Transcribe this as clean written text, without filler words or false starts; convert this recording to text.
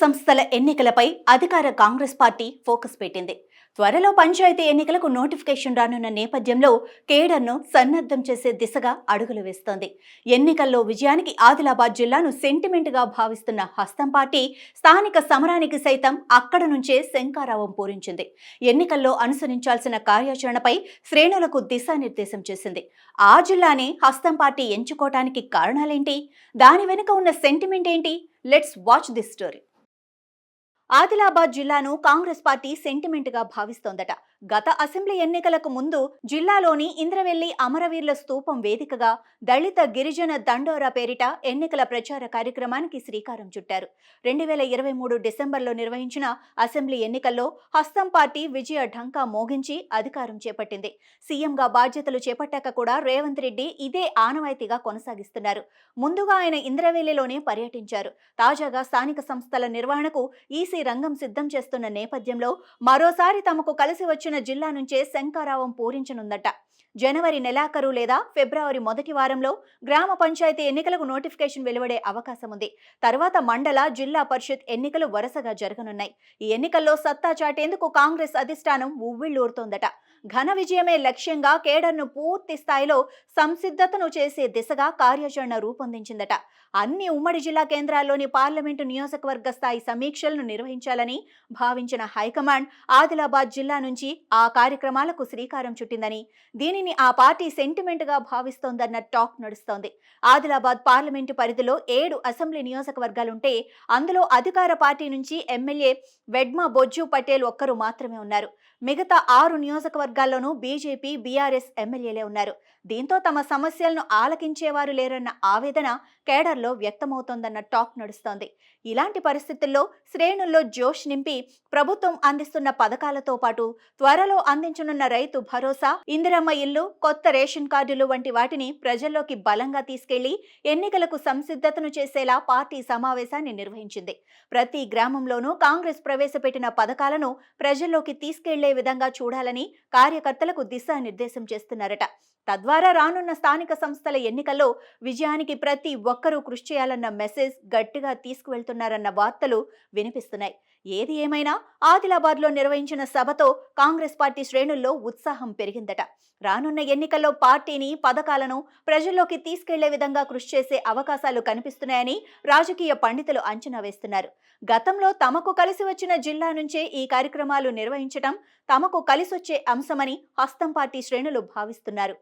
సంస్థల ఎన్నికలపై అధికార కాంగ్రెస్ పార్టీ ఫోకస్ పెట్టింది. త్వరలో పంచాయతీ ఎన్నికలకు నోటిఫికేషన్ రానున్న నేపథ్యంలో కేడర్ను సన్నద్ధం చేసే దిశగా అడుగులు వేస్తోంది. ఎన్నికల్లో విజయానికి ఆదిలాబాద్ జిల్లాను సెంటిమెంట్గా భావిస్తున్న హస్తం పార్టీ స్థానిక సమరానికి సైతం అక్కడ నుంచే శంఖారావం పూరించింది. ఎన్నికల్లో అనుసరించాల్సిన కార్యాచరణపై శ్రేణులకు దిశానిర్దేశం చేసింది. ఆ జిల్లానే హస్తం పార్టీ ఎంచుకోవటానికి కారణాలేంటి? దాని వెనుక ఉన్న సెంటిమెంట్ ఏంటి? Let's watch this story. Adilabad జిల్లాను కాంగ్రెస్ పార్టీ సెంటిమెంట్ గా భావిస్తోందట. గత అసెంబ్లీ ఎన్నికలకు ముందు జిల్లాలోని ఇంద్రవెల్లి అమరవీరుల స్తూపం వేదికగా దళిత గిరిజన దండోరా పేరిట ఎన్నికల ప్రచార కార్యక్రమానికి శ్రీకారం చుట్టారు. 2023 డిసెంబర్లో నిర్వహించిన అసెంబ్లీ ఎన్నికల్లో హస్తం పార్టీ విజయ ఢంకా మోగించి అధికారం చేపట్టింది. సీఎంగా బాధ్యతలు చేపట్టాక కూడా రేవంత్ రెడ్డి ఇదే ఆనవాయితీగా కొనసాగిస్తున్నారు. ముందుగా ఆయన ఇంద్రవెల్లిలోనే పర్యటించారు. తాజాగా స్థానిక సంస్థల నిర్వహణకు ఈసీ రంగం సిద్ధం చేస్తున్న నేపథ్యంలో మరోసారి తమకు కలిసి వచ్చిన జిల్లా నుంచే శంఖారావం పూరించనుందట. జనవరి నెలాఖరు లేదా ఫిబ్రవరి మొదటి వారంలో గ్రామ పంచాయతీ ఎన్నికలకు నోటిఫికేషన్ వెలువడే అవకాశం ఉంది. తర్వాత మండల, జిల్లా పరిషత్ ఎన్నికలు వరుసగా జరగనున్నాయి. ఈ ఎన్నికల్లో సత్తా చాటేందుకు కాంగ్రెస్ అధిష్టానం ఉవ్విళ్లూరుతోందట. ఘన విజయమే లక్ష్యంగా కేడర్ను పూర్తి స్థాయిలో సంసిద్ధతను చేసే దిశగా కార్యాచరణ రూపొందించిందట. అన్ని ఉమ్మడి జిల్లా కేంద్రాల్లోని పార్లమెంటు నియోజకవర్గ స్థాయి సమీక్షలను నిర్వహించాలని భావించిన హైకమాండ్ ఆదిలాబాద్ జిల్లా నుంచి ఆ కార్యక్రమాలకు శ్రీకారం చుట్టిందని, దీనిని ఆ పార్టీ సెంటిమెంట్ గా భావిస్తోందన్న టాక్ నడుస్తోంది. ఆదిలాబాద్ పార్లమెంటు పరిధిలో 7 అసెంబ్లీ నియోజకవర్గాలుంటే అందులో అధికార పార్టీ నుంచి ఎమ్మెల్యే వెడ్మా బొజ్జు పటేల్ ఒక్కరు మాత్రమే ఉన్నారు. మిగతా 6 నియోజకవర్గాల్లోనూ బీజేపీ, బీఆర్ఎస్ ఎమ్మెల్యేలే ఉన్నారు. దీంతో తమ సమస్యలను ఆలకించేవారు లేరన్న ఆవేదన కేడర్లో వ్యక్తమవుతోందన్న టాక్ నడుస్తోంది. ఇలాంటి పరిస్థితుల్లో శ్రేణుల్లో జోష్ నింపి ప్రభుత్వం అందిస్తున్న పథకాలతో పాటు త్వరలో అందించనున్న రైతు భరోసా, ఇందిరమ్మ ఇల్లు, కొత్త రేషన్ కార్డులు వంటి వాటిని ప్రజల్లోకి బలంగా తీసుకెళ్లి ఎన్నికలకు సంసిద్ధతను చేసేలా పార్టీ సమావేశాన్ని నిర్వహించింది. ప్రతి గ్రామంలోనూ కాంగ్రెస్ ప్రవేశపెట్టిన పథకాలను ప్రజల్లోకి తీసుకెళ్లే విధంగా చూడాలని కార్యకర్తలకు దిశానిర్దేశం చేస్తున్నారట. తద్వారా రానున్న స్థానిక సంస్థల ఎన్నికల్లో విజయానికి ప్రతి ఒక్కరూ కృషి చేయాలన్న మెసేజ్ గట్టిగా తీసుకువెళ్తున్నారన్న వార్తలు వినిపిస్తున్నాయి. ఏది ఏమైనా ఆదిలాబాద్లో నిర్వహించిన సభతో కాంగ్రెస్ పార్టీ శ్రేణుల్లో ఉత్సాహం పెరిగిందట. రానున్న ఎన్నికల్లో పార్టీని, పథకాలను ప్రజల్లోకి తీసుకెళ్లే విధంగా కృషి చేసే అవకాశాలు కనిపిస్తున్నాయని రాజకీయ పండితులు అంచనా వేస్తున్నారు. గతంలో తమకు కలిసి వచ్చిన జిల్లా నుంచే ఈ కార్యక్రమాలు నిర్వహించడం తమకు కలిసొచ్చే అంశమని హస్తం పార్టీ శ్రేణులు భావిస్తున్నారు.